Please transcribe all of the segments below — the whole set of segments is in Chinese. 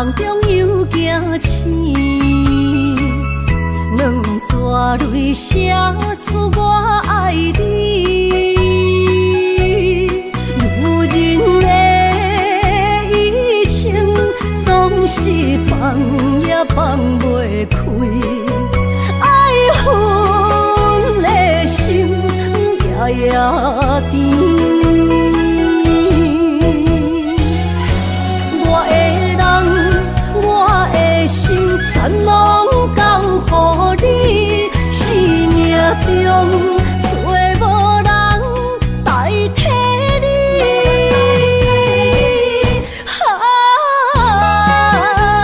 梦中又惊醒，两撮泪写出我爱你。女人的一生总是放也放袂开，爱恨的心夜夜甜。全拢交予你，生命中找无人代替你。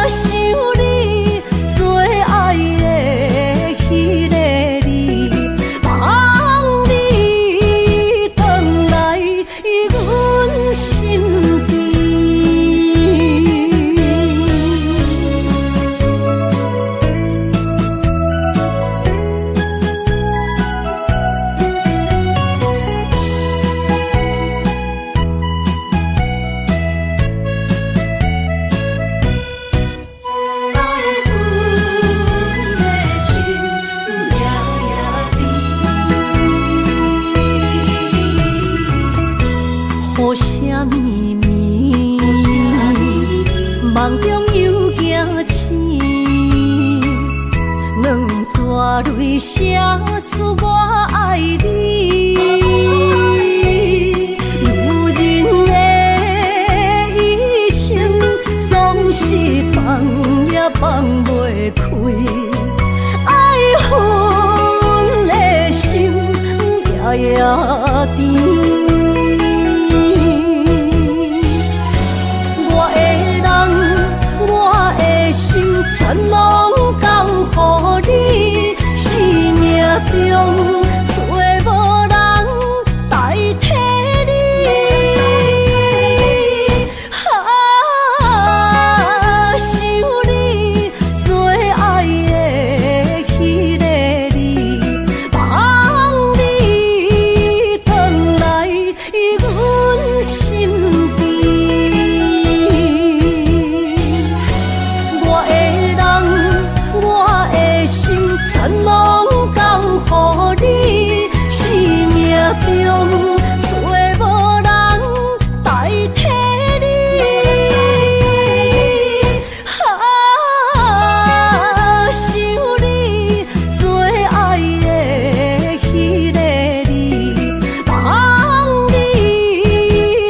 想你最爱的迄个你，望你回来阮心边。梦中又惊醒，两撮泪写出我爱你。女人的一生总是放也放袂开，爱恨的心夜夜甜。全拢交予你，生命中找无人代替你。想你最爱的迄个你，望你回来阮心边。全拢交予你，生命中找无人代替你。想你最爱的迄个你，望你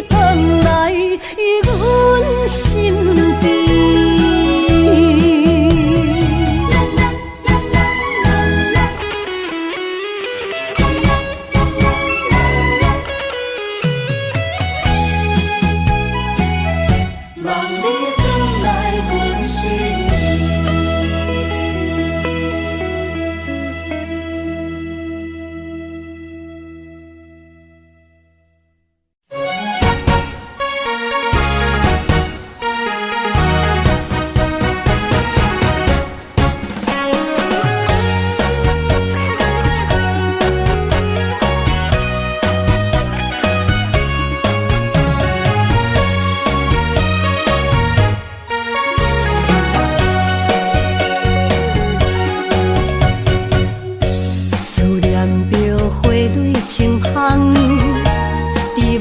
回来阮心边。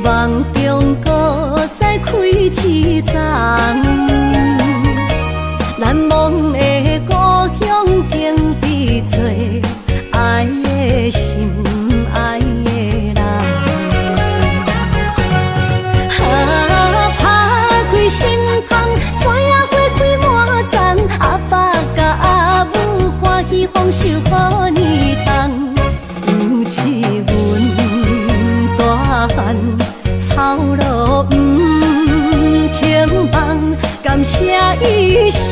梦中搁再开一丛，难忘的故乡经伫做爱的心爱的人。打开心窗，山野花开满丛，阿爸甲阿母欢喜丰收好年冬，尤其阮大汉。草路不轻放，感谢一生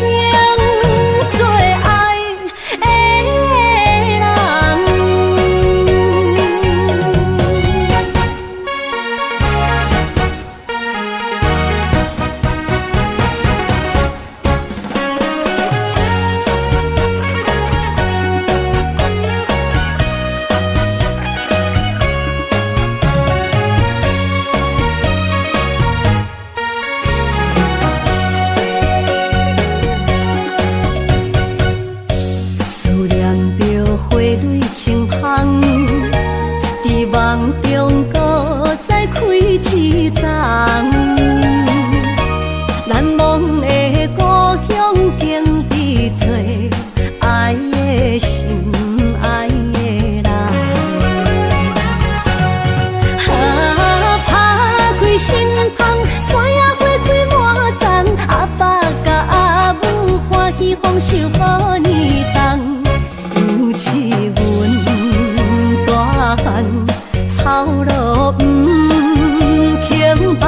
最爱的人。梦中搁再开一丛，难忘的故乡经历做爱的心爱的人。打开心窗，山野花开满丛，阿爸甲阿母欢喜丰收好年冬，有一阮大汉草路不轻放，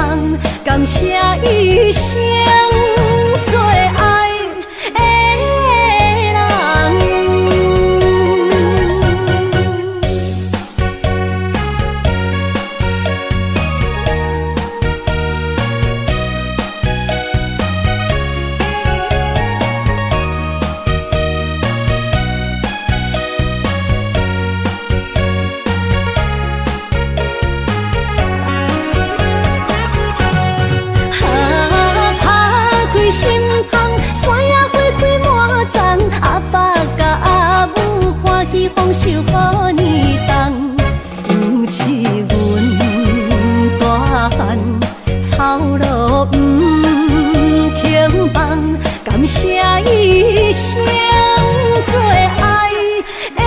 感谢一生做爱的人。心窗，山野花开满丛，阿爸甲阿母欢喜丰收好年冬，有一阮大汉草路不轻放，感谢一生做爱的人。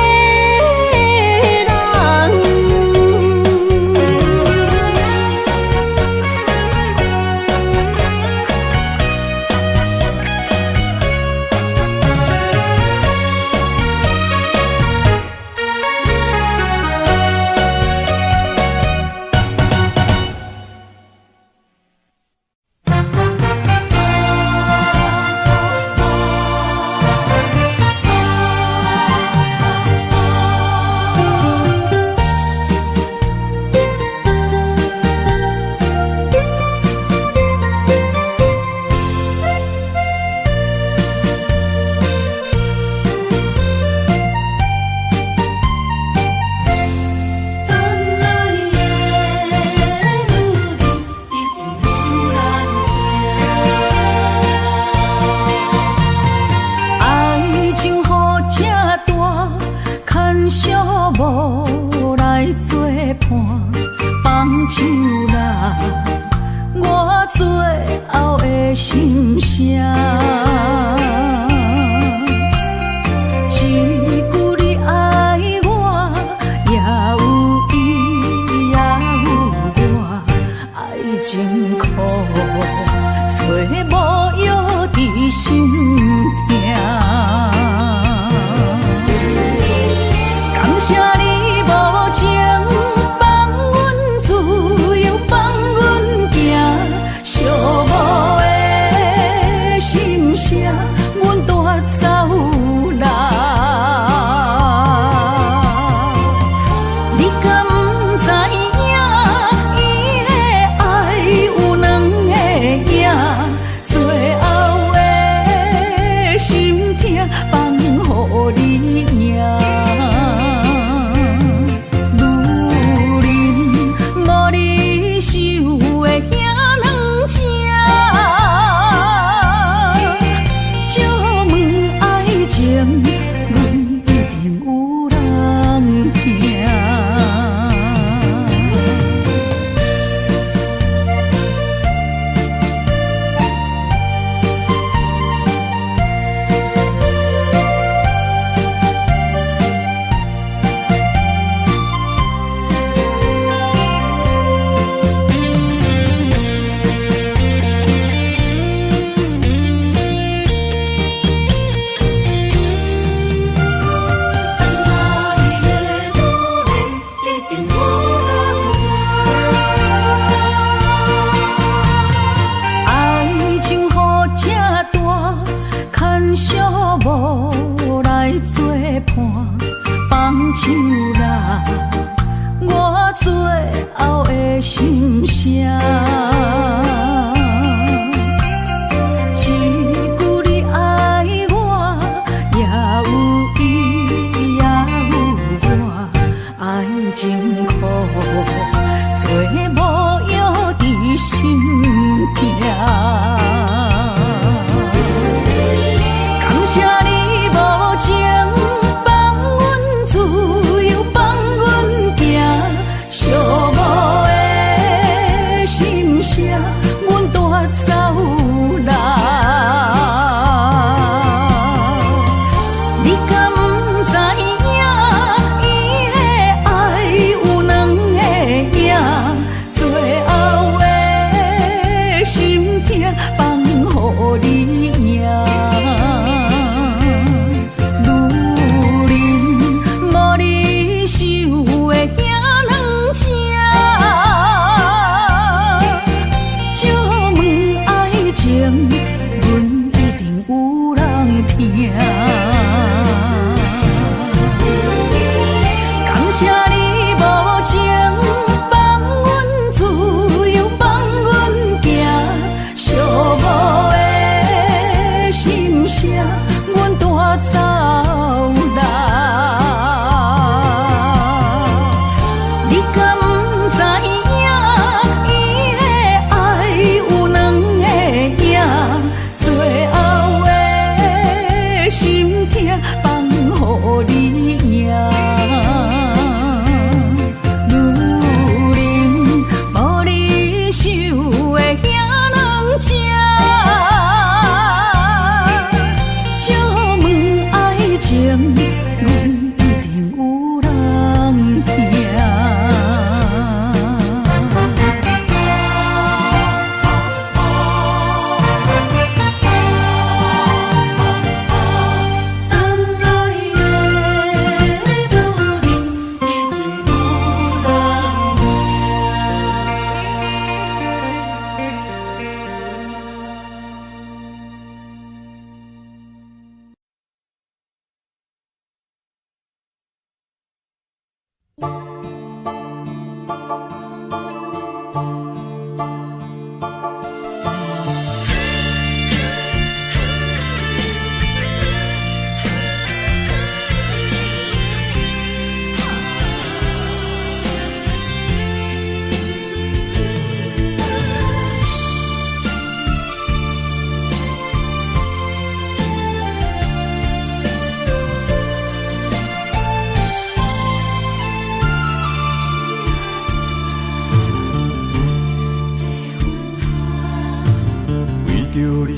小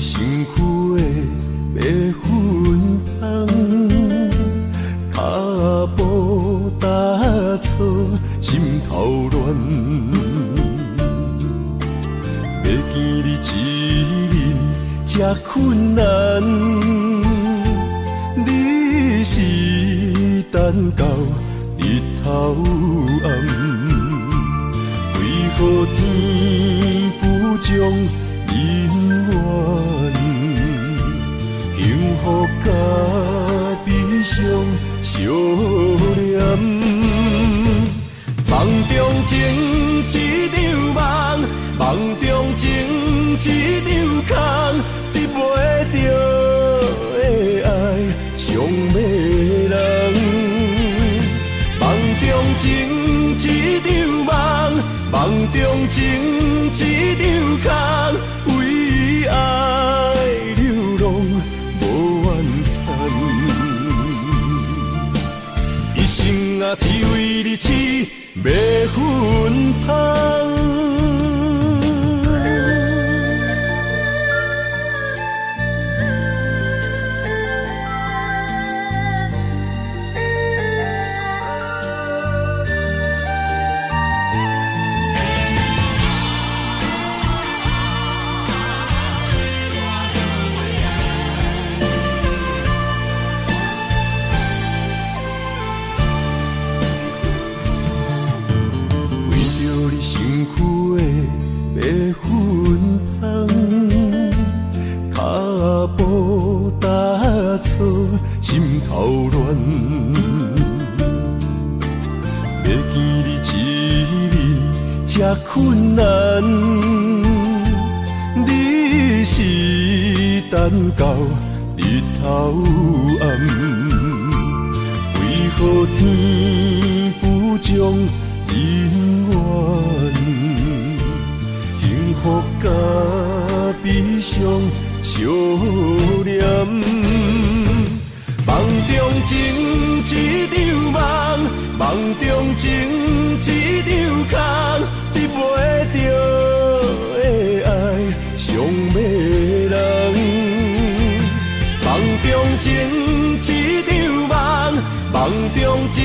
身躯的要分香，脚步踏错，心头乱。要见你一面，这困难。你是等到日头暗，为何天不将人缘幸福甲悲伤相连？梦中情一场梦，梦中情一场空，得袂着的爱上迷人。梦中情一场梦，梦中情一场空，为爱流浪无怨叹。一生啊，只为你痴，要分香。心头乱，要见你一面，这困难。你是等到日头暗，为何天不将人缘幸福甲悲伤相连？梦中情一场梦，梦中情一场空，得袂着的爱上迷人。梦中情一场梦，梦中情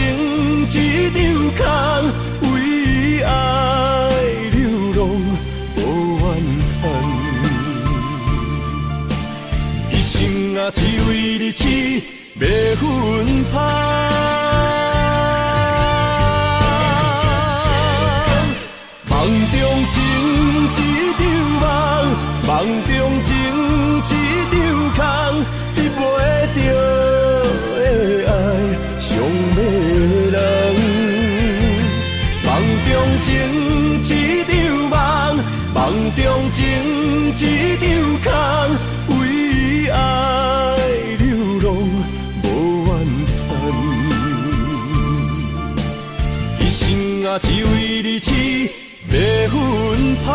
一场空，为爱流浪无怨叹。一生啊，只为你痴。要分香，梦中情一场梦，梦中情一场空，得袂着的爱上迷人。梦中情一场梦，梦中情一场空，为爱流浪。啊，只为你痴，要分香。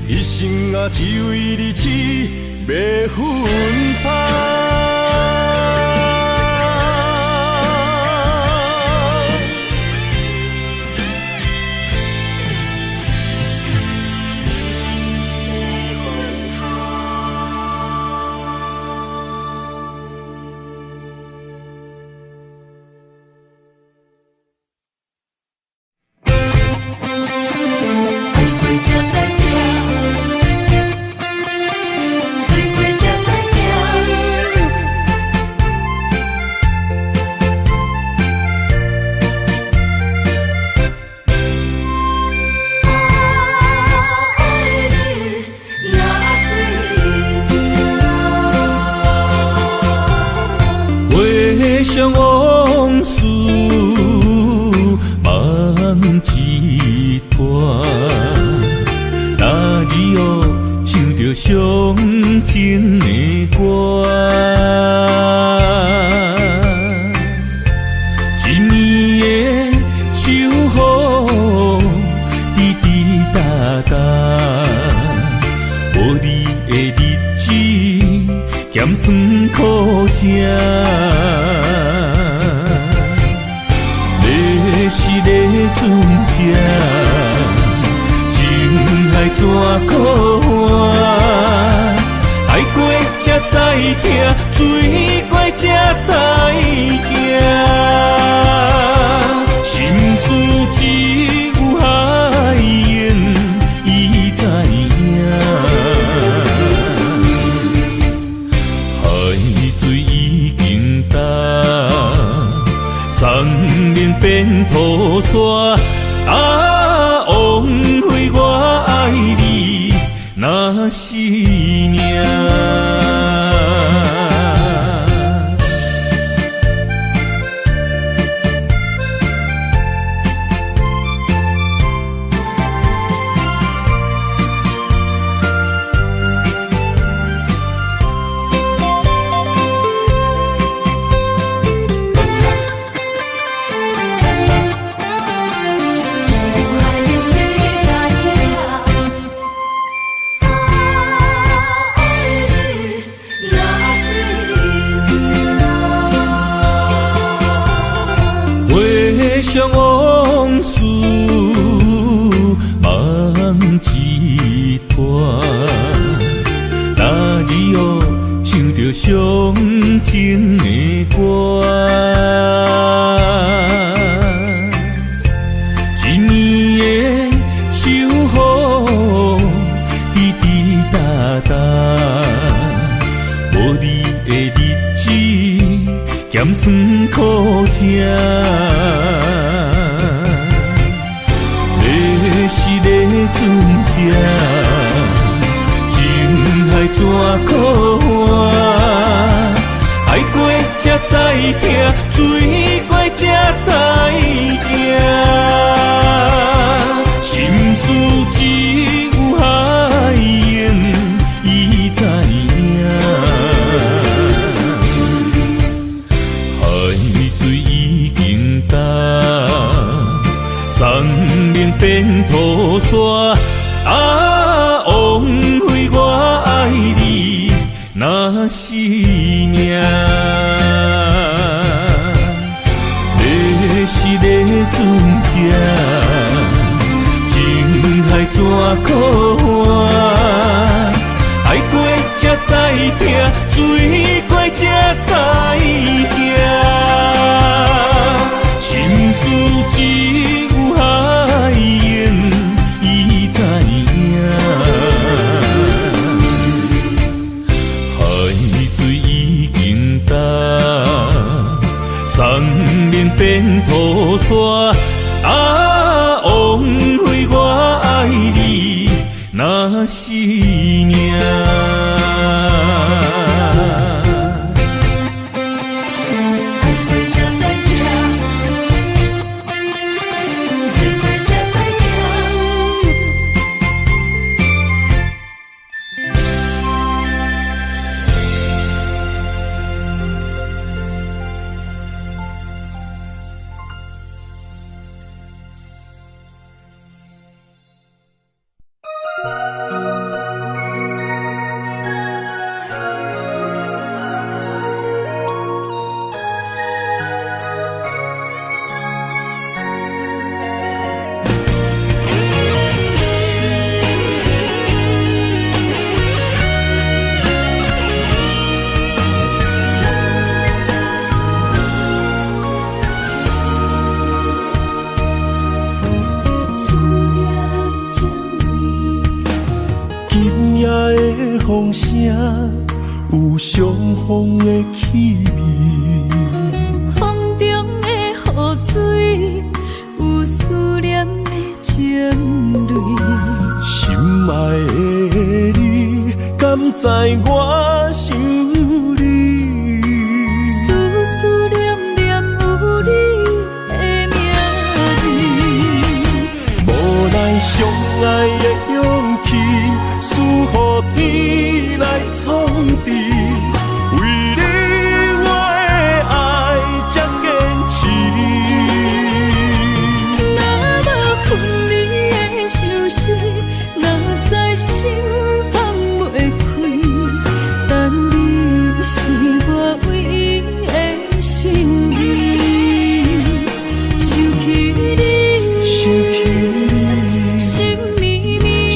一生啊，只为你痴，要分香。想往事梦一段，那日哦唱着伤情的歌，一暝的秋雨滴滴答答，无你的日子咸酸苦吃。是个船只，情海怎可换？知疼，水怪才知行。心事只有海燕，伊知影。海水已经干，山面变土沙。枉费我爱你那是命。想往事梦一段，那日后唱着伤情的歌，一年的秋雨滴滴答答，无你的日子咸酸苦吃。是个船只，情海怎可换？爱过才知疼，水过才知行。心事只有海燕，伊知影。海水已经干。山面变土沙，枉费我爱你那是命。要是个船只，情海怎可换？爱过才知疼，水过才知行。心事只有海燕，伊知影。海水已经干，山面变土沙，枉费我爱你那是命。风声有相逢的气味，风中的雨水有思念的情泪。心爱的你，敢知我想你？思念念有你的名字，无咱相爱的勇气，赐予天来创治。为你我的爱才坚持。若无分离的相思，哪知心放袂开。但你是我唯一的心意，想起你，心绵绵。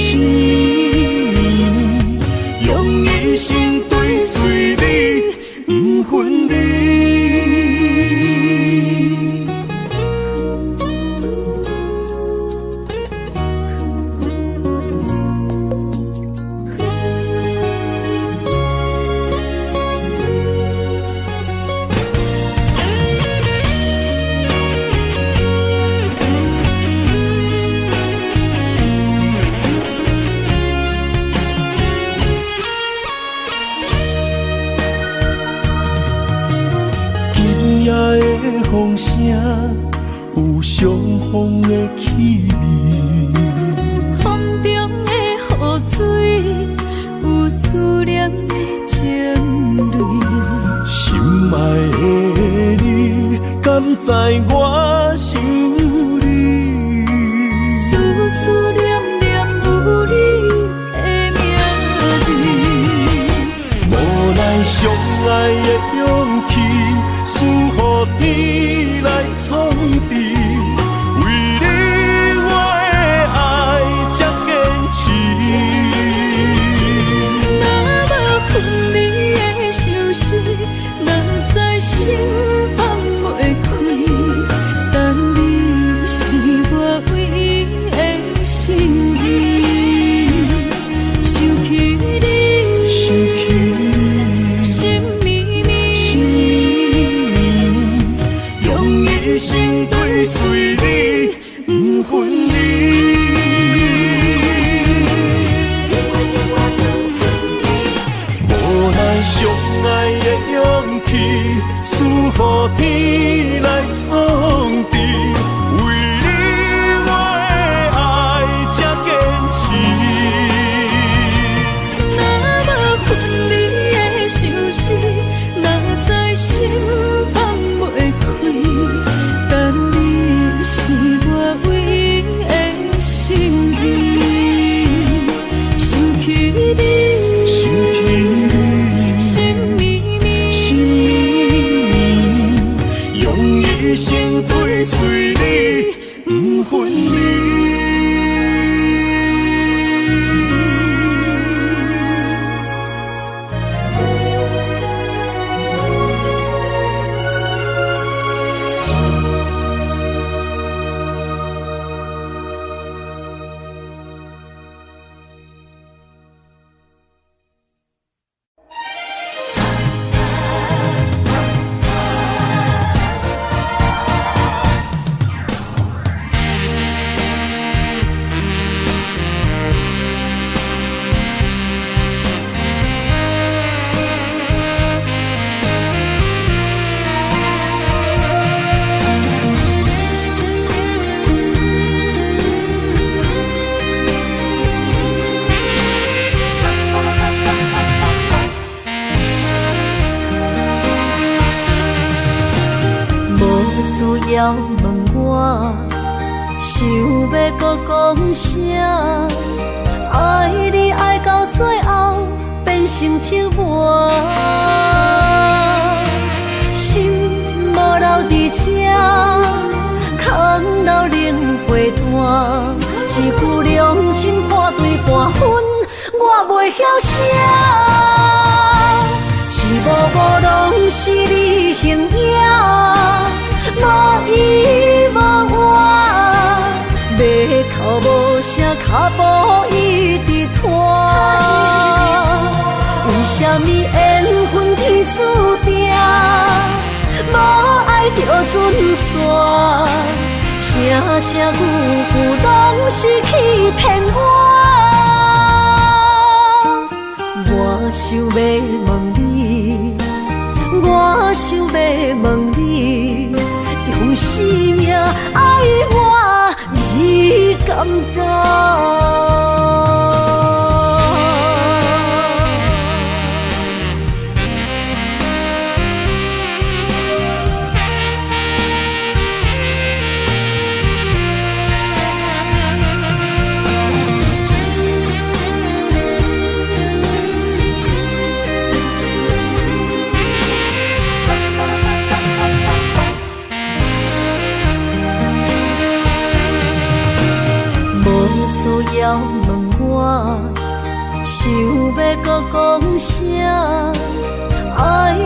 有相逢的气味，风中的雨水，有思念的情泪。心爱的你，敢知我想你？思思念念有你的名字，无奈相爱的勇气，输予天来创治。为你我的爱才坚持。若无分离的相思，若在心放袂开，但你是我唯一的心意。想起你，心绵绵，用一生追随你，不分离。无奈相爱的勇气，输予天来创治。为你我的爱才坚持。若无分离的相思，若在心放袂开，但你是我唯一的心意。想起你，心绵绵，用一生追随你，不分离。需要问我，想要搁讲啥？爱你爱到最后变成寂寞，心无留伫这，空留冷陪伴。一句良心半对半分，我袂晓写。一幕幕拢是你形影。无依无我，要哭无声，脚步一直拖。为什么缘分天注定，无爱就准线？声声句句拢是欺骗我。我想要问你，我想要问你。用生命爱我，你敢当？需要问我，想要搁讲啥？爱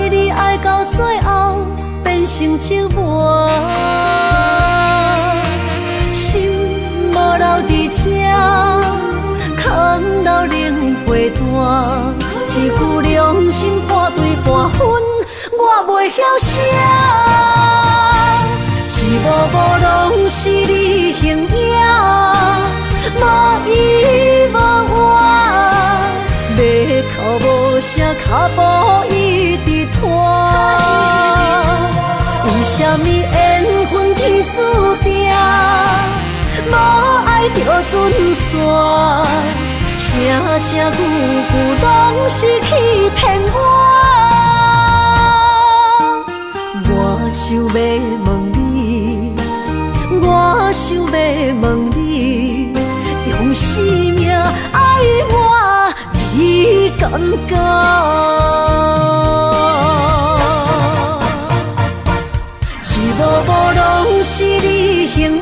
你爱到最后变成寂寞，心无留伫这，空留冷陪伴。一句良心半对半分，我袂晓写。一幕幕拢是你形影。无依无我，要哭无声，脚步一直拖。为什么缘分天注定，爱着准线，声声句句拢是欺骗我。我想要问你，我想要问你，用生命爱我，你敢讲？一幕幕拢是你形影，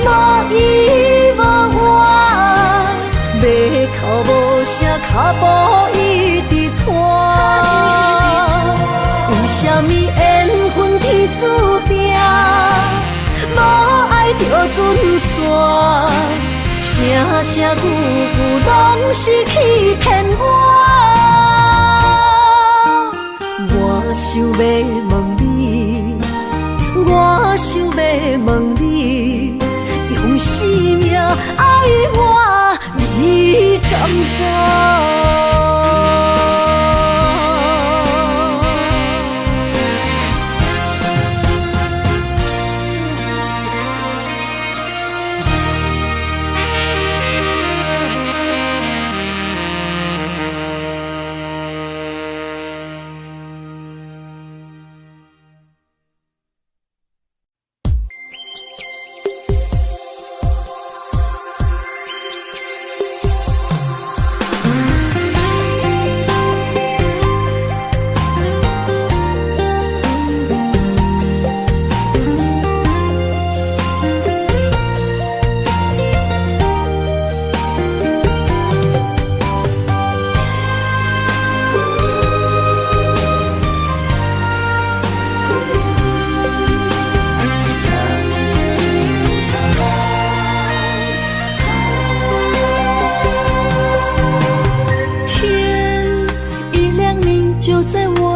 无依无我，要哭无声，脚步一直拖。为什么缘分天注定，无爱着准线，声声句句拢是欺骗我。我想要问你，我想要问你，用生命爱我，你敢讲？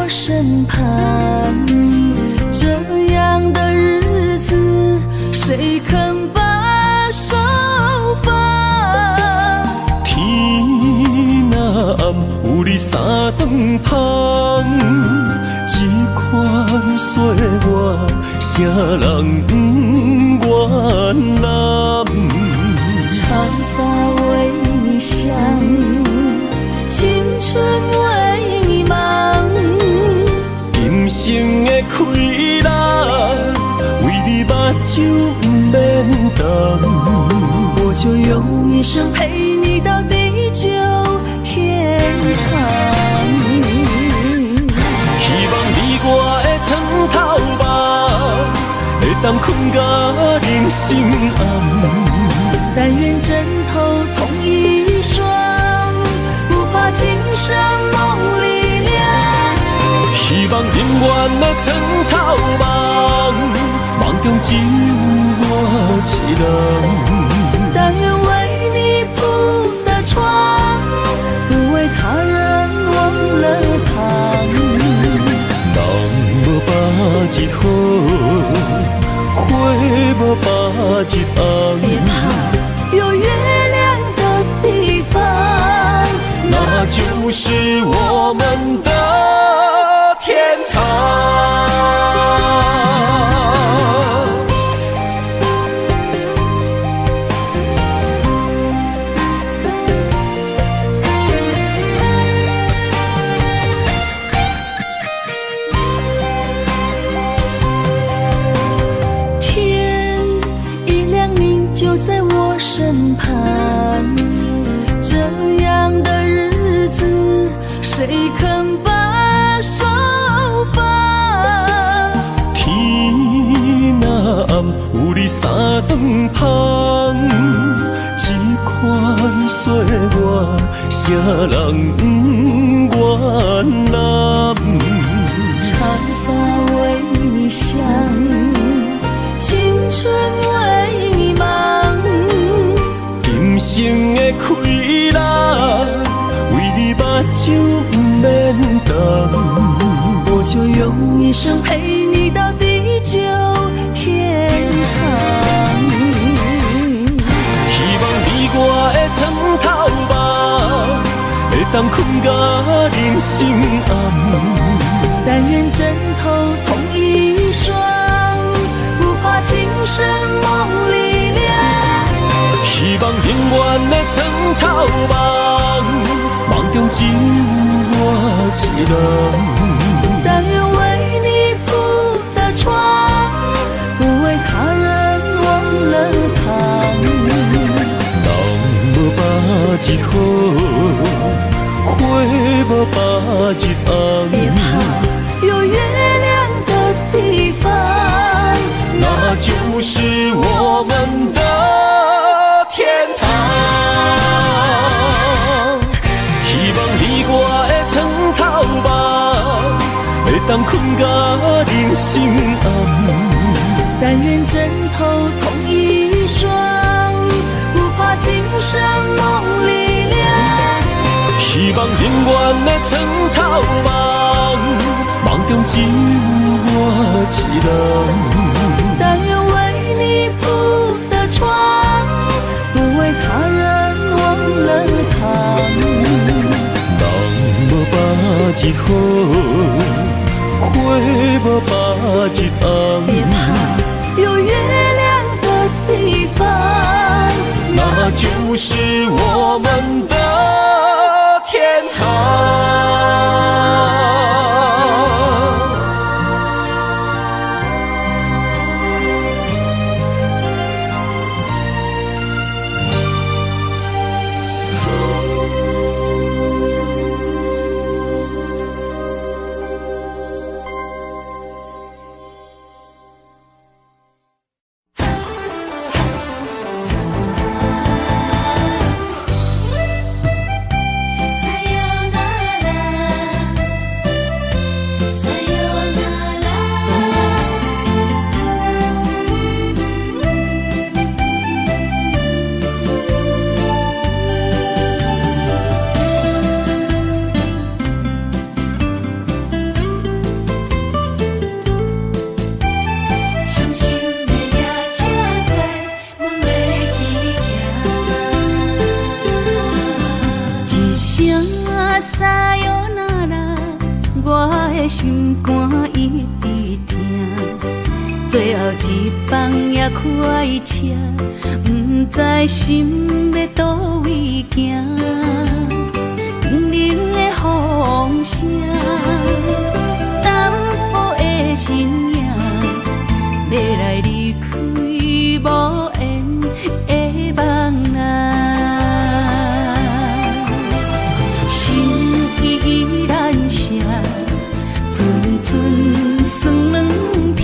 身旁，这样的日子，谁肯把手放？天若暗，有你三顿香，这款岁月，啥人不愿揽？长发为你想，青春为你忙。人生的快乐，为你目睭不免干。我就用一生陪你到地久天长。希望你我的床头梦，会当困到人生暗。但愿枕头同一双，不怕今生梦里凉。希望永远的床头梦，梦中只有我一人。但愿为你铺的床，不为他人忘了躺。人无把日好，花无把日红。别怕有月亮的地方，那就是我们的天堂。天一亮明就在我身旁，这样的日子，谁肯把手放？天若暗，有你三顿香，这款岁月，啥人不愿揽？长发为你想，青春为你忙。人生的快乐，为你目睭不免干。我就用一生陪你到地久天长。希望你我的床头梦，会当困到人生暗。但愿枕头同一双，不怕今生梦里凉。只有我一人。但愿为你铺的床，不为他人忘了躺。人无把日好，花无把日红。别怕，有月亮的地方，那就是我们的天堂。希望你我的床头梦，会当困到人心暗。但愿枕头同一双，不怕今生梦里凉。希望永远的床头梦，梦中只有我一人。但愿为你铺的床，不为他人忘了躺。人无把日好，花无把日红。别怕，有月亮的地方，那就是我们的天堂。心肝一直疼，最后一棒也开车，不知心要倒位行。冷冷的风声，淡薄的身影，要来离开无缘的梦啊。心依然舍。寸寸酸软疼，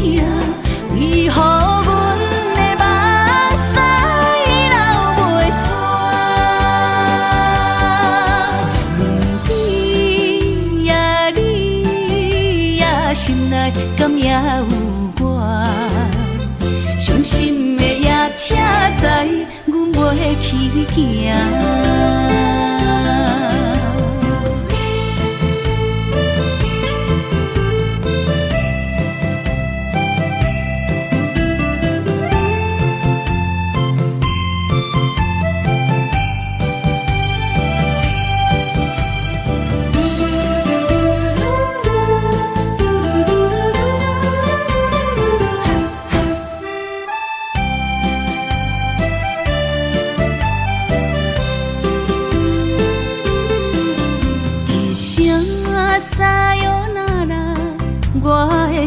为何阮的目屎流袂煞？阮你呀你呀，心内敢也有我？伤心的夜车载，阮袂去行。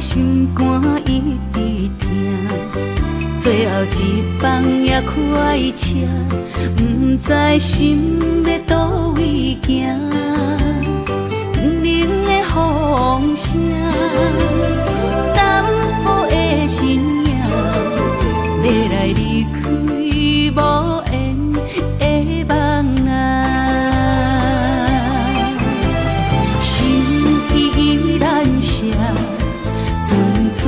心肝一直疼，最后一棒也开车，不知心要倒位行。冷冷的风声，淡薄的身影，要来离开无缘的梦啊。心依然舍。寸寸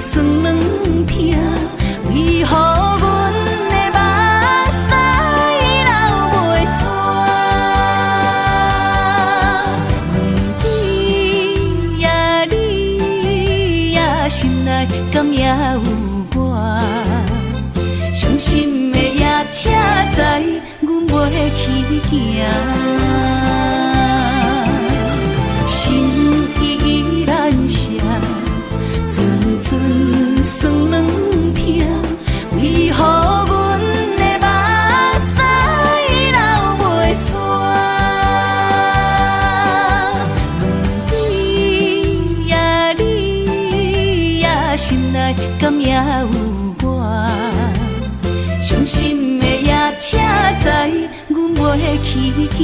酸软疼，为何阮的目屎流袂煞？阮你呀你呀，心内敢也有我？伤心的夜车载，阮袂去行。心依然舍。寸寸酸软疼，为何阮的目屎流袂煞？有我，伤心的夜车载阮袂去行。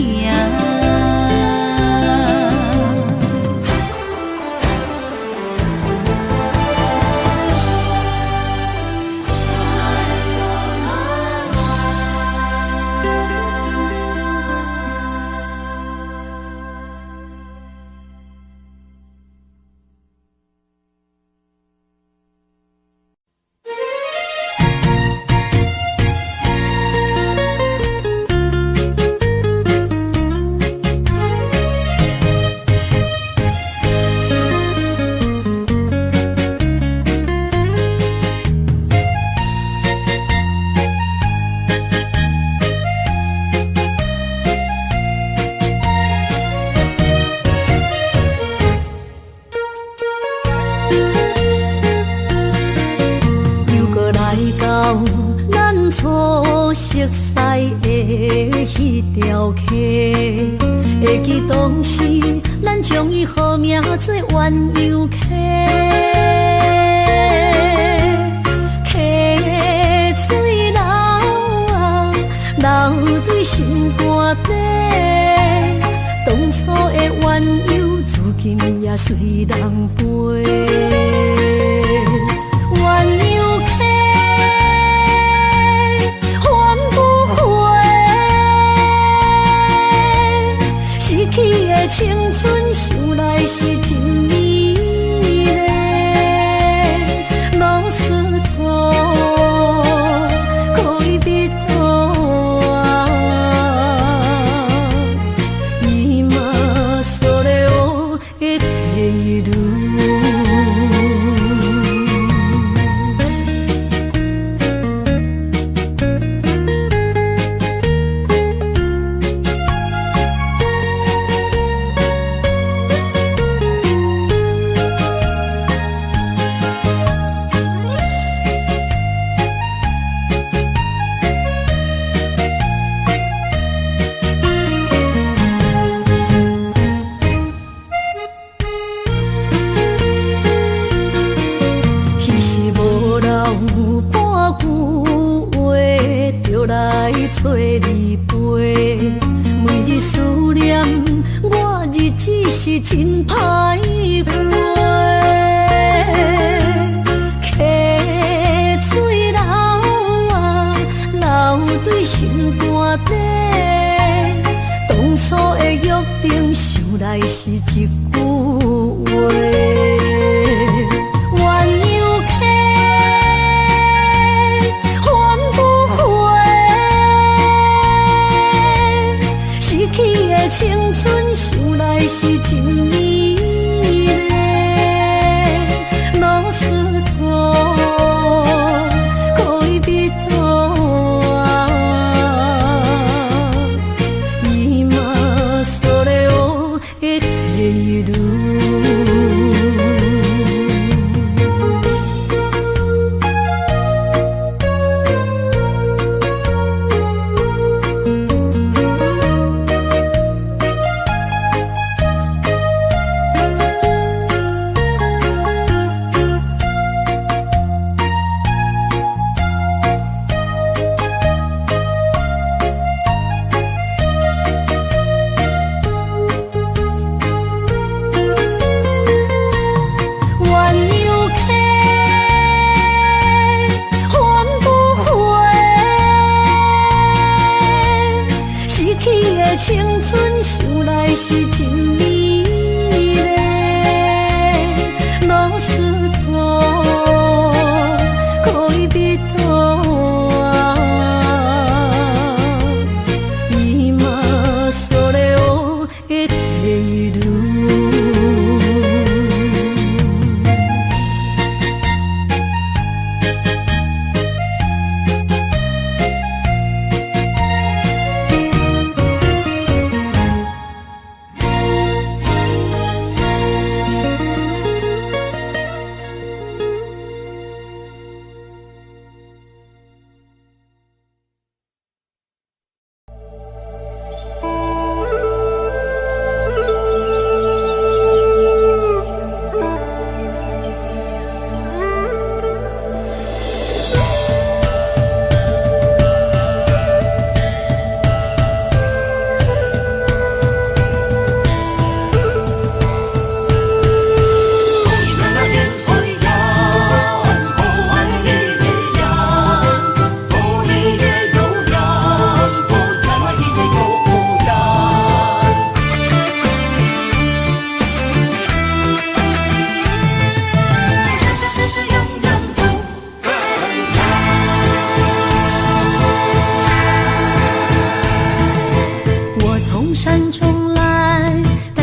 初熟悉的迄条溪，会记当时咱将伊号名做鸳鸯溪。溪水流啊，流对心肝底。当初的鸳鸯，至今也随人陪。鸳鸯溪。青春想来是真美丽，老师徒可以彼途啊，今それを得ている。来找你陪，每日思念我，日子是真歹过。溪水流啊，流对心肝底。当初的约定，想来是一句话。青春想来是真美丽，老师徒可以彼途啊，今それを得ている。青春想来是真美丽，老师徒可以彼途啊，今それを得ている。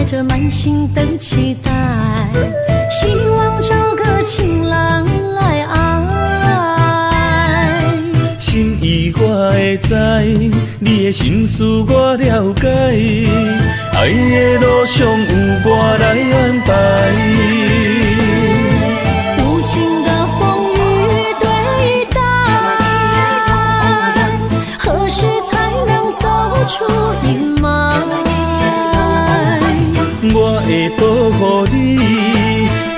着满心的期待，希望找个情郎来爱。心意我会知，你的心思我了解，爱的路上有我来安排。无情的风雨对待，何时才能走出阴霾？我会保护你，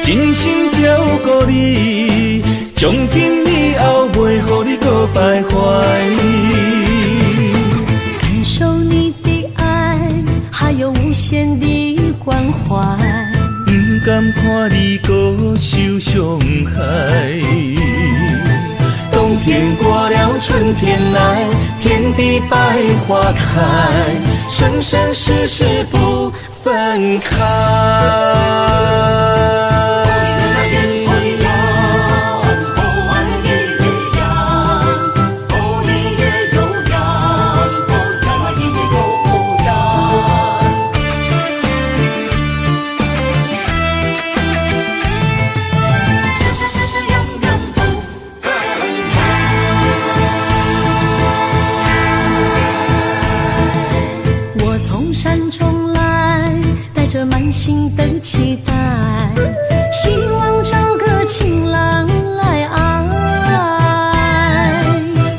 真心照顾你，从今以后袂予你搁徘徊。感受你的爱，还有无限的关怀，不甘看你搁受伤害。冬天过了，春天来，天地百花开，生生世世不分开。满心的期待，希望找个情郎来爱。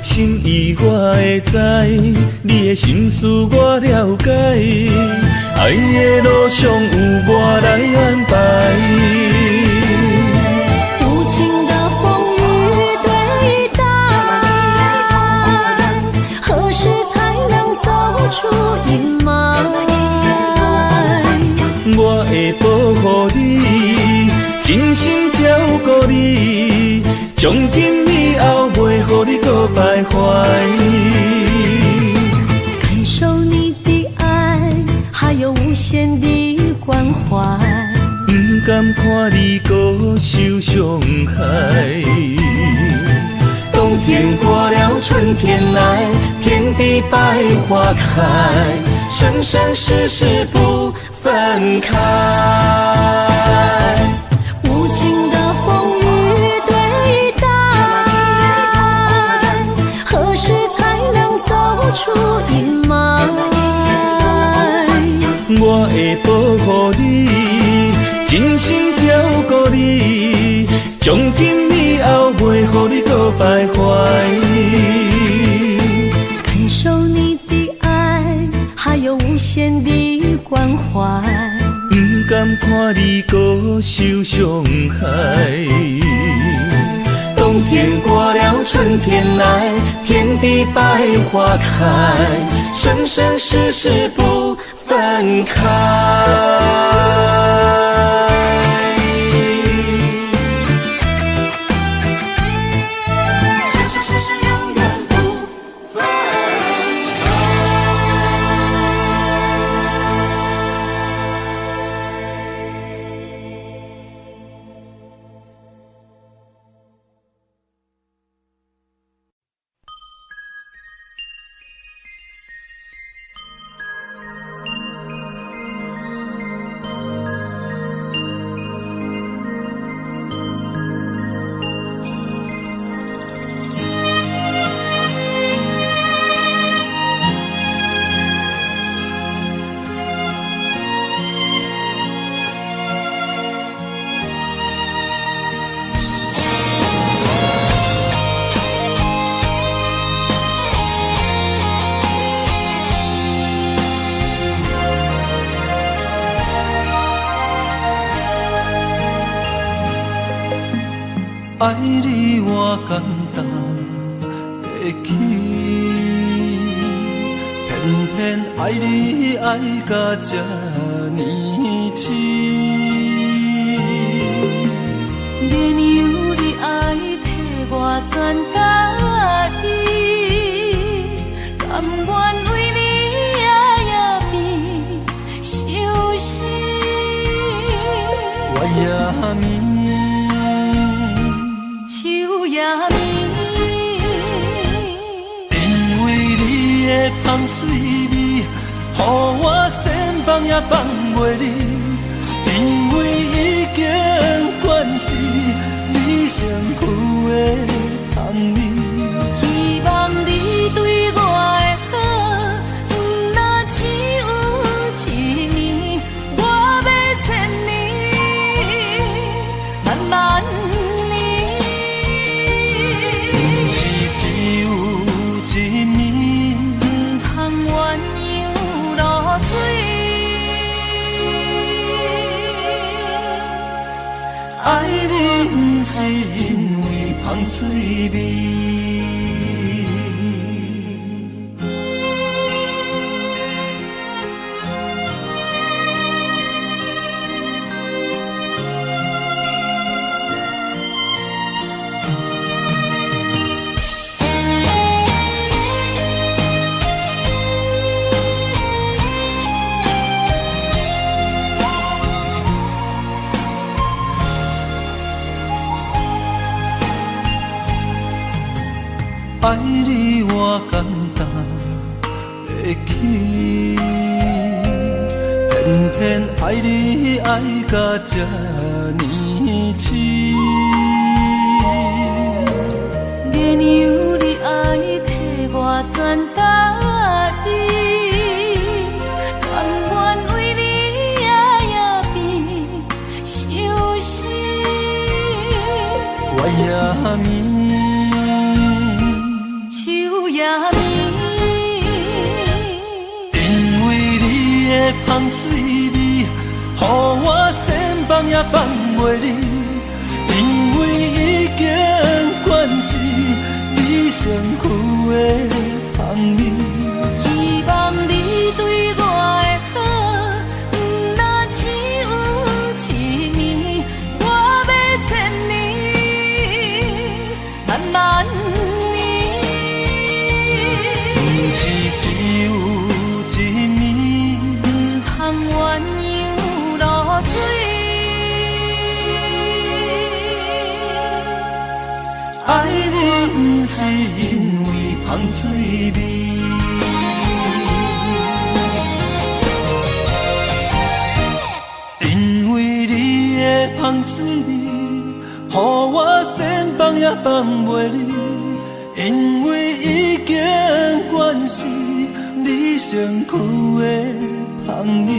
心意我会知，你的心思我了解，爱的路上有我来安排。无情的风雨对待，何时才能走出阴霾？我会保护你，真心照顾你，从今以后袂予你搁徘徊。感受你的爱，还有无限的关怀，不甘看你搁受伤害。冬天过了，春天来，天地百花开，生生世世不分开。无情的风雨对待，何时才能走出阴霾？我会保护你，真心照顾你，从今以后袂予你搁徘徊。感受你的爱，还有无限的关怀，不甘看你搁受伤害。冬天过了，春天来，天地百花开，生生世世不分开。爱你我简单会起，偏偏爱你爱到这呢深。连由你爱替我全家己，甘愿为你夜夜眠伤心。我也眠。香水味，予我先放也放袂袂离，因为已经惯是你身躯的香味。希望你对我的好，若只有一年，我要千年，慢慢年。不是只有一年，不通鸳鸯落水。爱你不是因为香水味。爱你我简单会起，偏偏爱你爱到这呢痴。月娘你爱替我全家己，甘愿为你夜变伤心。我也眠。因为你的香水味，予我千放也放袂离。因为已经惯是你身躯的香味。希望你对我的好，若只有一年，我要千年，慢慢。不是只有一年，不通鸳鸯落水。爱你不是因为香水味，因为你的香水味，予我千放也放袂离。因为已经惯是你身躯的香味。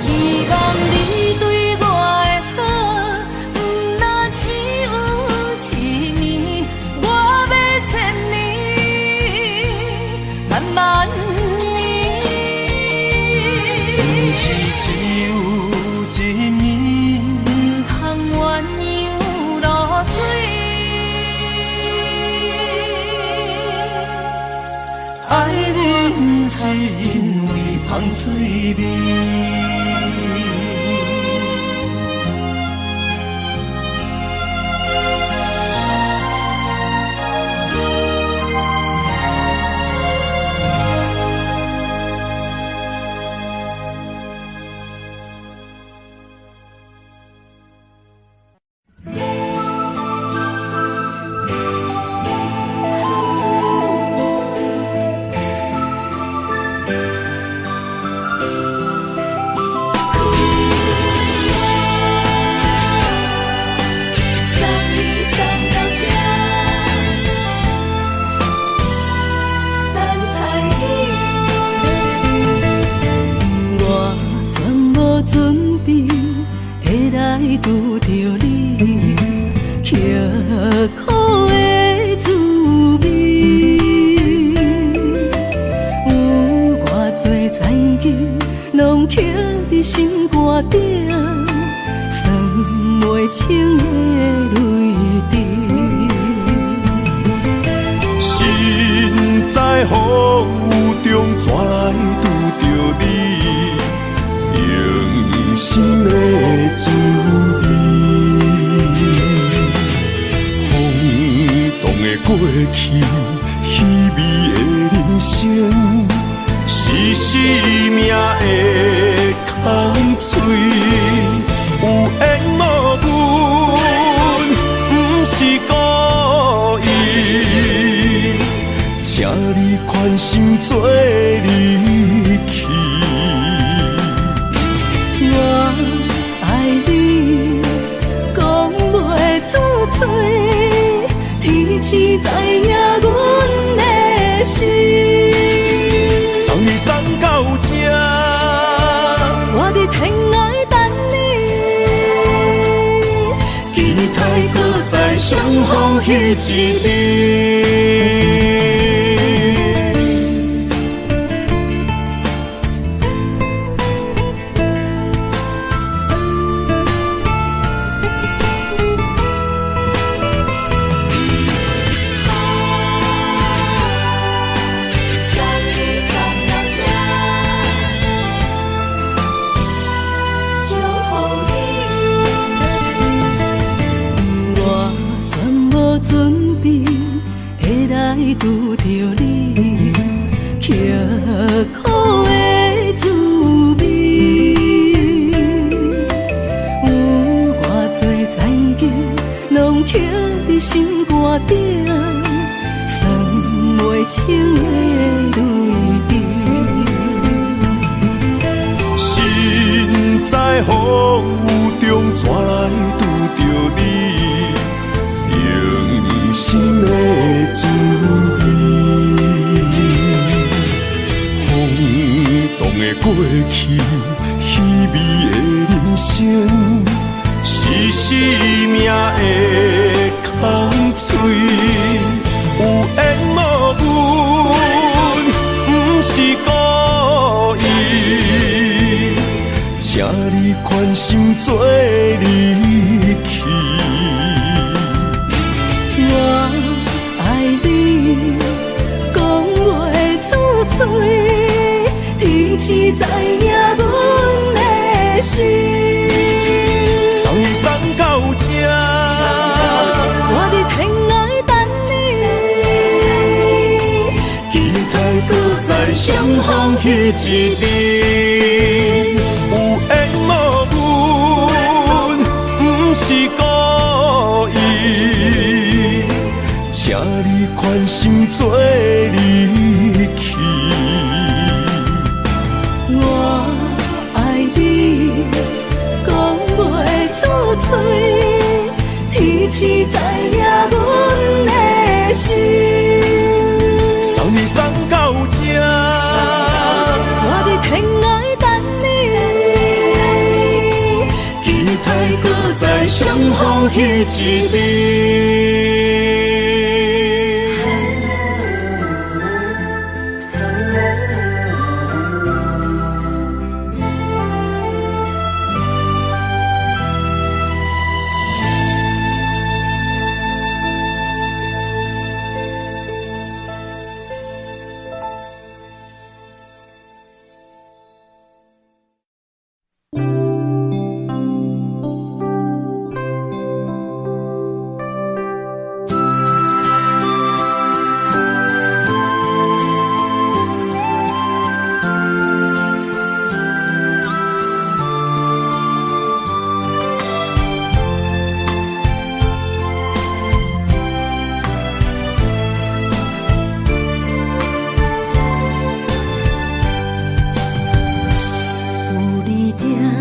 希望你对我的好，若只有一年，我要千年，慢慢年。不是只有一年，不通鸳鸯落水。爱你不是因为香水味。拄着你，刻苦的滋味，有偌多知己，拢刻伫心肝顶，算袂清的泪滴。心在风雨中，怎会拄着你？用心的滋味，轰动的过去，稀微的人生，是生命的空嘴，有缘无分，不是故意，请你宽心做离去。痴知影阮的心。送你送到这，我伫天涯等你，期待搁再相逢彼一日。拄着你，刻苦的滋味，有偌多灾境，拢刻伫心肝顶，算袂清的泪滴。心在风雨中，怎来拄着你？用心的滋味，轰动的过去，稀微的人生，是生命的空嘴，有缘无分，不是故意，请你宽心做离去。我爱你，讲袂出嘴，天痴知影阮的心。送你送到这，我伫天涯等你，期待搁再相逢彼一日。有缘无分，不是故意。请你宽心做离去。我爱你，讲袂出嘴，天痴知影阮的心。送你送到这，我伫天涯等你，期待搁再相逢彼一日。身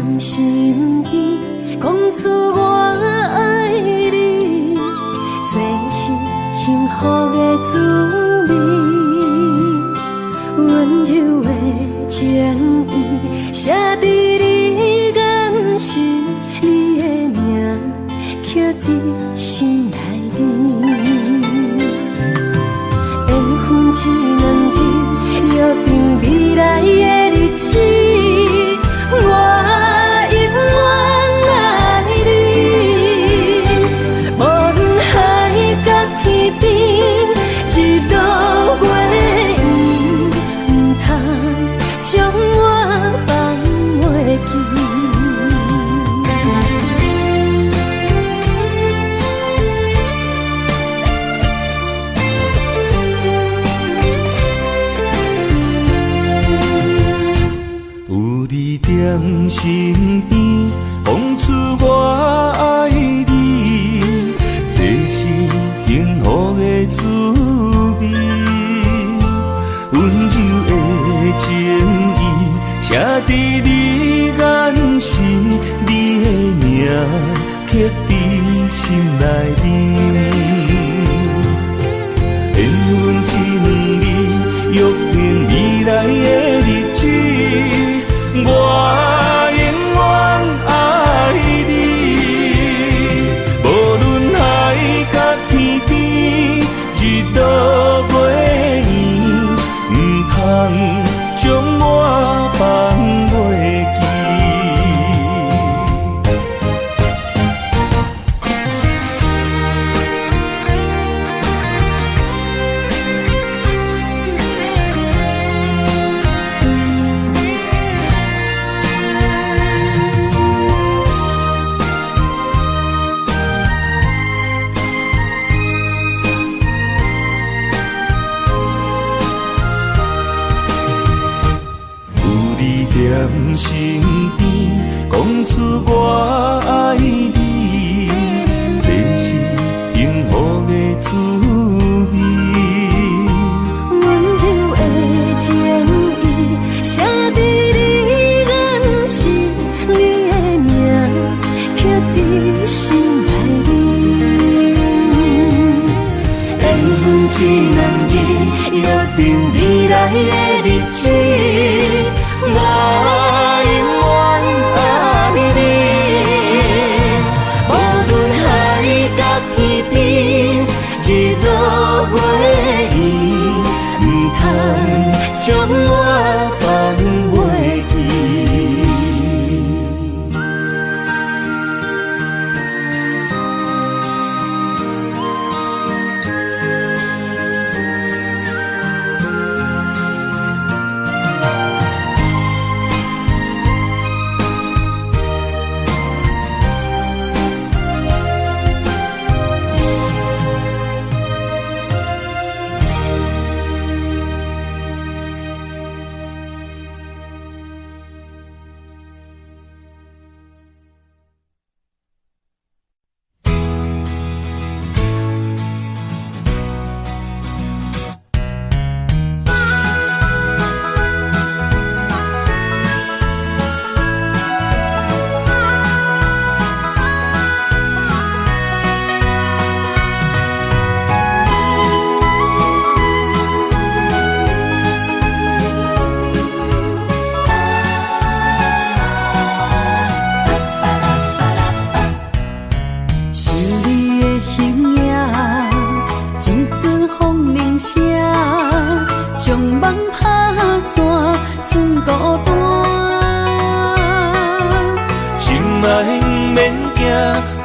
边讲出我爱你，这是幸福的滋味。温柔的情意写伫你眼神，你的名刻伫心内面。身边，讲出我爱你，这是幸福的滋味。温柔的情意，写在你眼神，你的名刻在心内里。缘分一两日，约定未来的日子，我永远爱你。无论海角天边，一路袂移，唔通将我放袂记。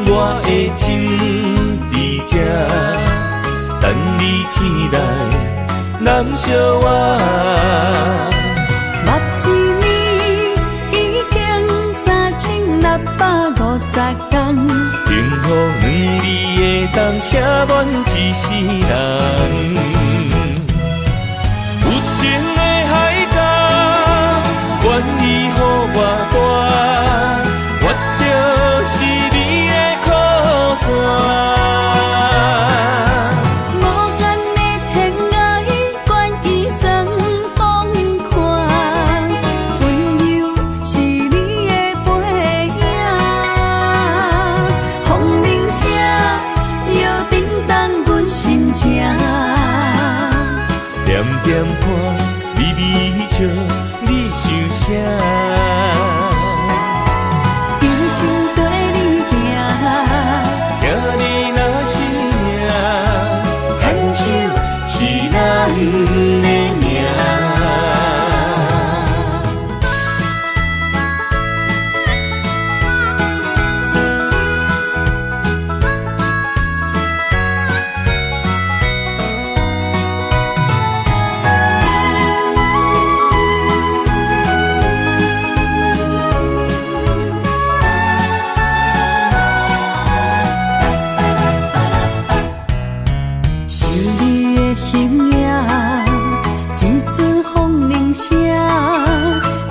我的心伫这，等你醒来，人相我。目一年已经3650天，幸福两字的当写满一世人。有情的海角，愿意予我跋，我就是你的靠山。点点看，微微笑，你想啥？用心跟你行，行你若是命，牵手是咱的命。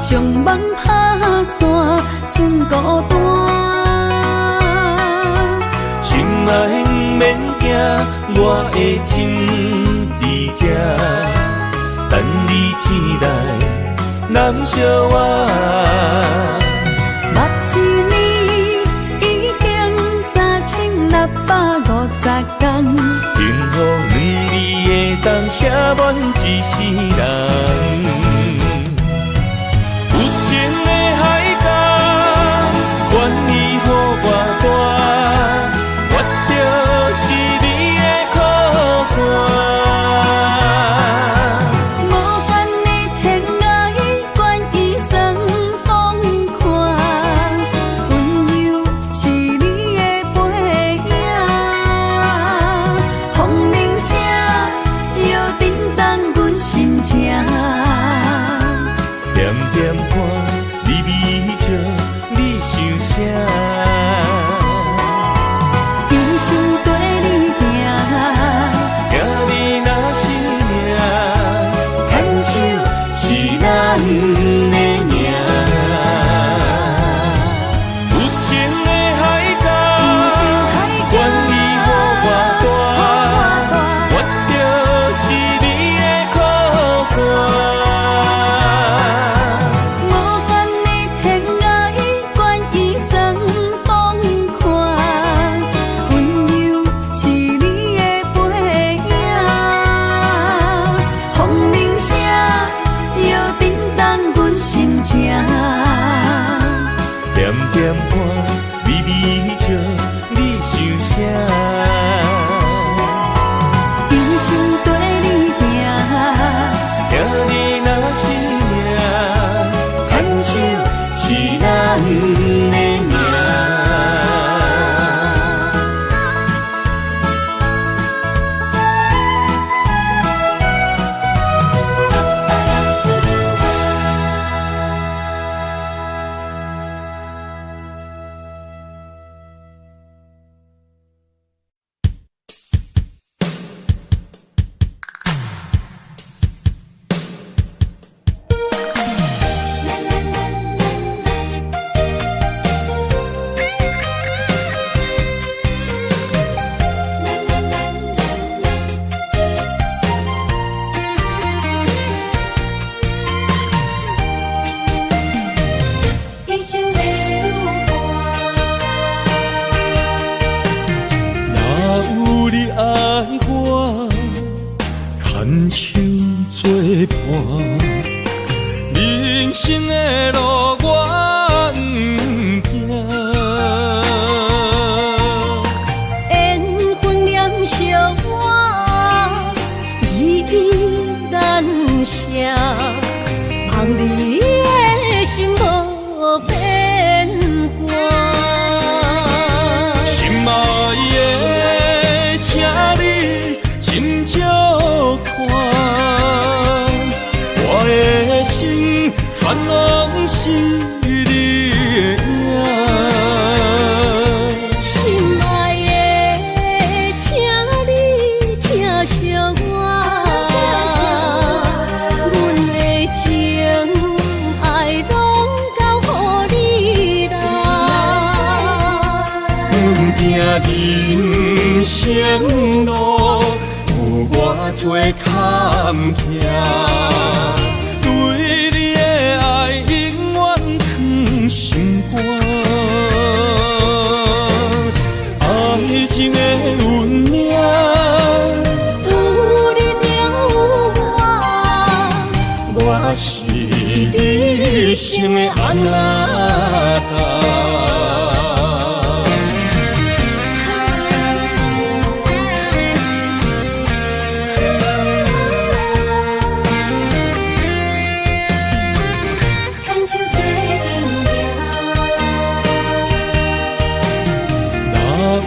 将梦打散，剩孤单。心爱免惊，我的心伫这，等你醒来，人相我。目一年已经3650天，幸福两字的当写满一世人。愿意予我跋，我就是你的靠山。无限的天涯，愿意算风看，温柔是你的背影，风铃声摇震动阮心情。点点看，微微笑。你想啥？用心跟你行，行你若是命，牵手是咱的命。牵手作伴，人生的路我不行。缘分念惜我，依依难舍，望你的心无变卦。心爱的，请你斟酌看，我的心全拢是你的影。心爱的，请你疼惜我，阮的情爱拢交予你啦。行人生路，有我做坎坷，对你的爱永远藏心肝。爱情的运命，有你有我，我是你生的安那达。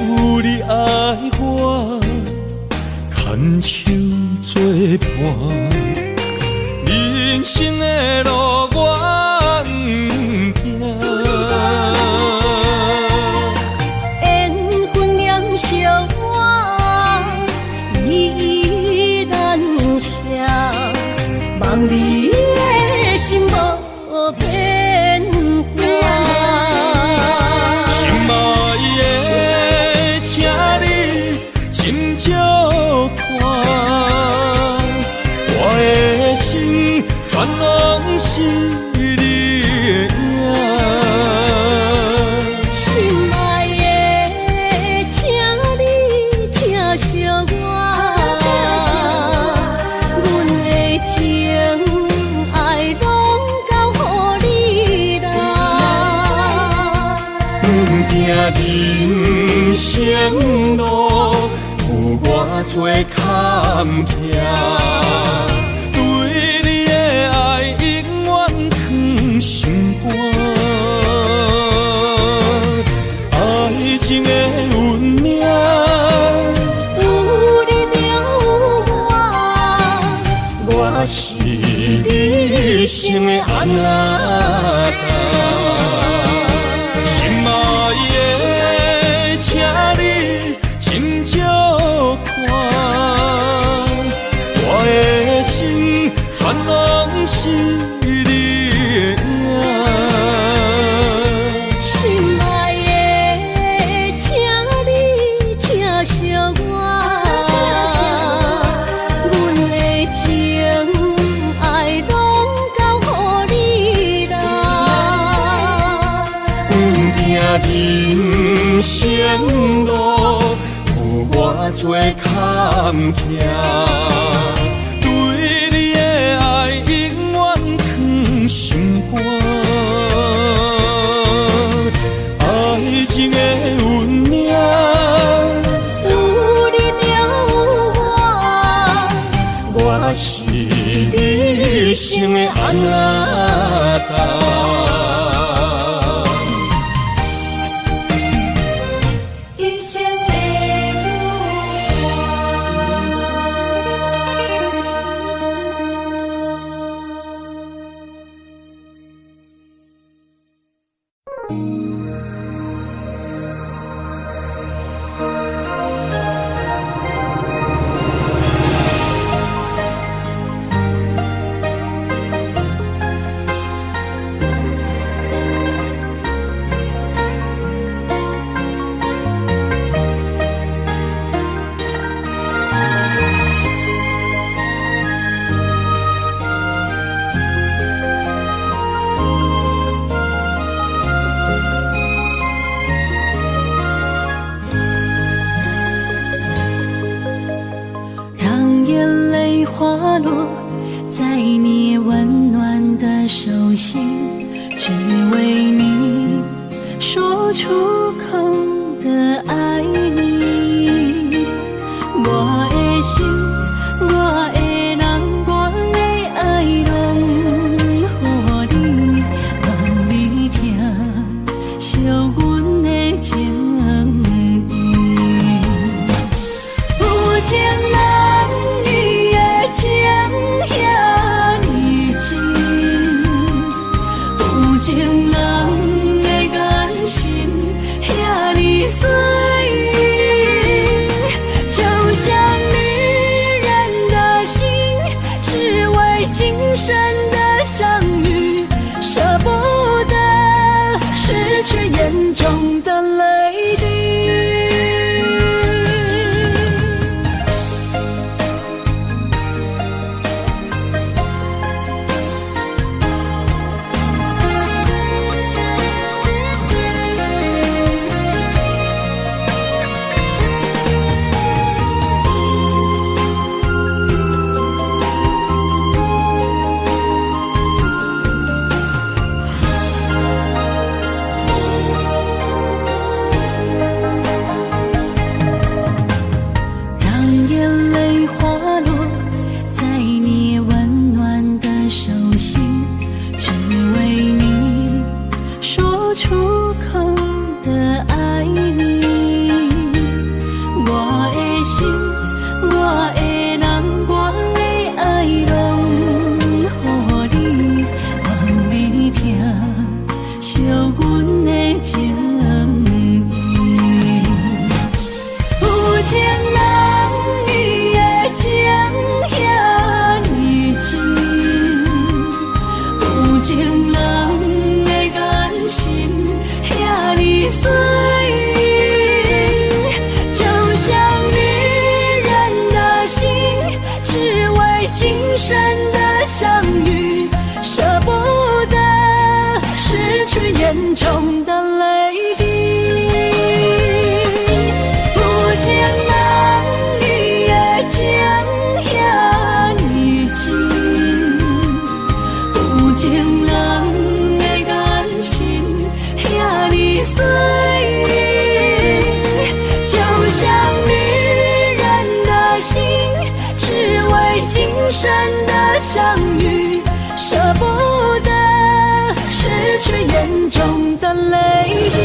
有你爱我，牵手作伴，人生的路我不行。缘分念惜我，依依难舍，望你的心无变卦。心爱的，请你斟酌看，我的心全拢是你的影。心爱的，请你疼惜我，阮的情爱拢交予你啦。行人生路，有我做坎坷，对你的爱永远藏心肝。爱情的运命，有你有我，我是你生的安那达。心爱的，请你斟酌看，我的心全拢是你的影。心爱的，请你疼惜我，阮的情爱拢交予你啦。人生路，有我做坎坷，对你的爱永远藏心肝。爱情的运命，有你有我，我是你生的安那达。一生的花落在你温暖的手心，只为你说出口的爱你。我的心，我的人，我的爱拢予你，望你听惜阮的情意。有情人伊的情遐尼深，有情人的眼神遐尼水。深的相遇，舍不得失去眼中的泪滴。深的相遇，舍不得失去眼中的泪滴。有情人伊的情遐尼深，有情人的眼神遐尼水，就像女人的心，只为今生的相遇，舍不得失去眼中的泪滴。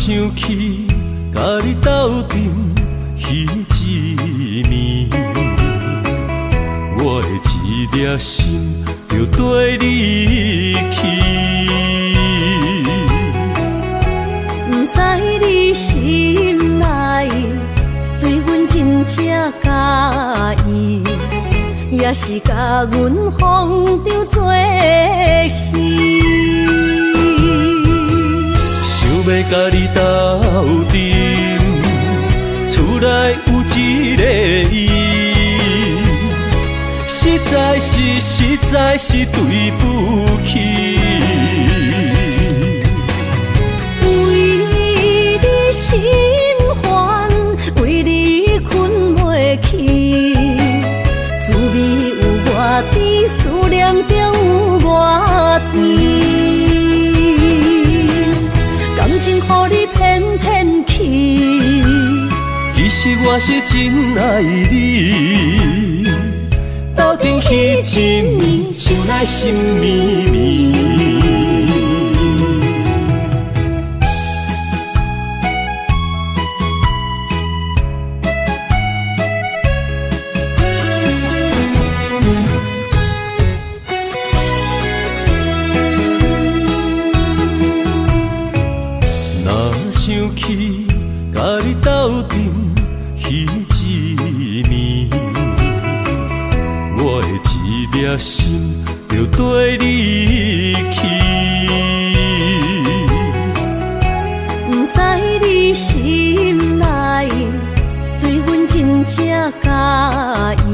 想起甲你斗阵彼一暝，我的一粒心就跟你去。不知你心内对阮真正介意，也是甲阮放着做戏。要甲你斗阵，厝内有一个伊，实在是对不起。为你心烦，为你困袂去，滋味有外甜，思念就有外甜。感情予你偏偏我是真爱你，斗阵彼一暝，想来心绵绵。想起甲你斗阵彼一暝，我的一粒心就跟你去。不知你心内对阮真正介意，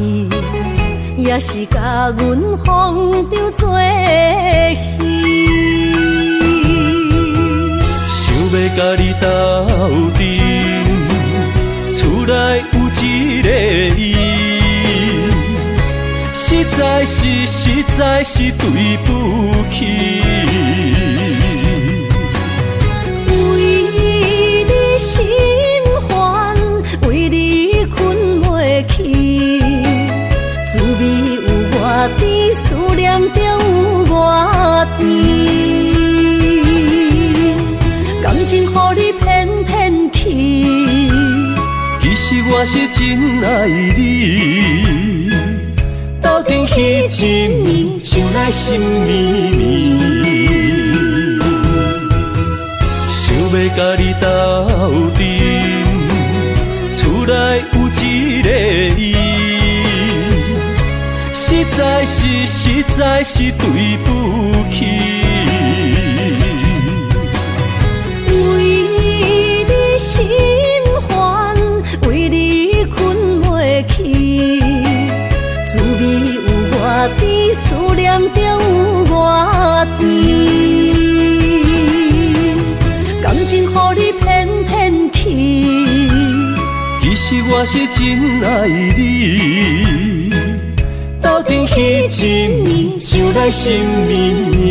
也是甲阮放着做戏。要甲你斗阵，厝内有一个伊，实在是对不起。为你心烦，为你困袂去，滋味有外甜，思念就有外甜。感情予你骗骗去，其实我是真爱你，斗阵彼一暝，想来心绵绵。想要甲你斗阵，厝内有一个伊，实在是对不起。心烦，为你困袂去，滋味有外甜，思念就有外甜。感情予你骗骗去，其实我是真爱你，斗阵彼一暝，想来心绵绵。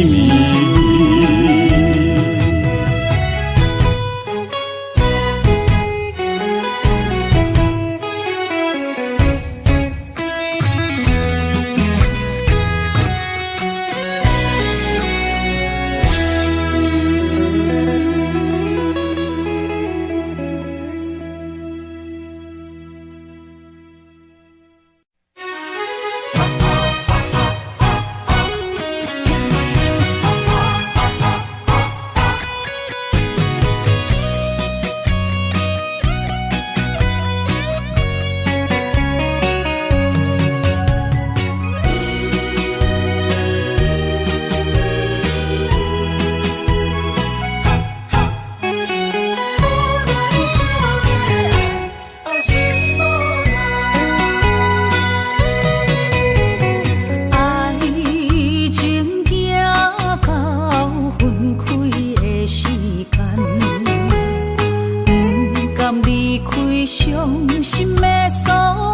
伤心的所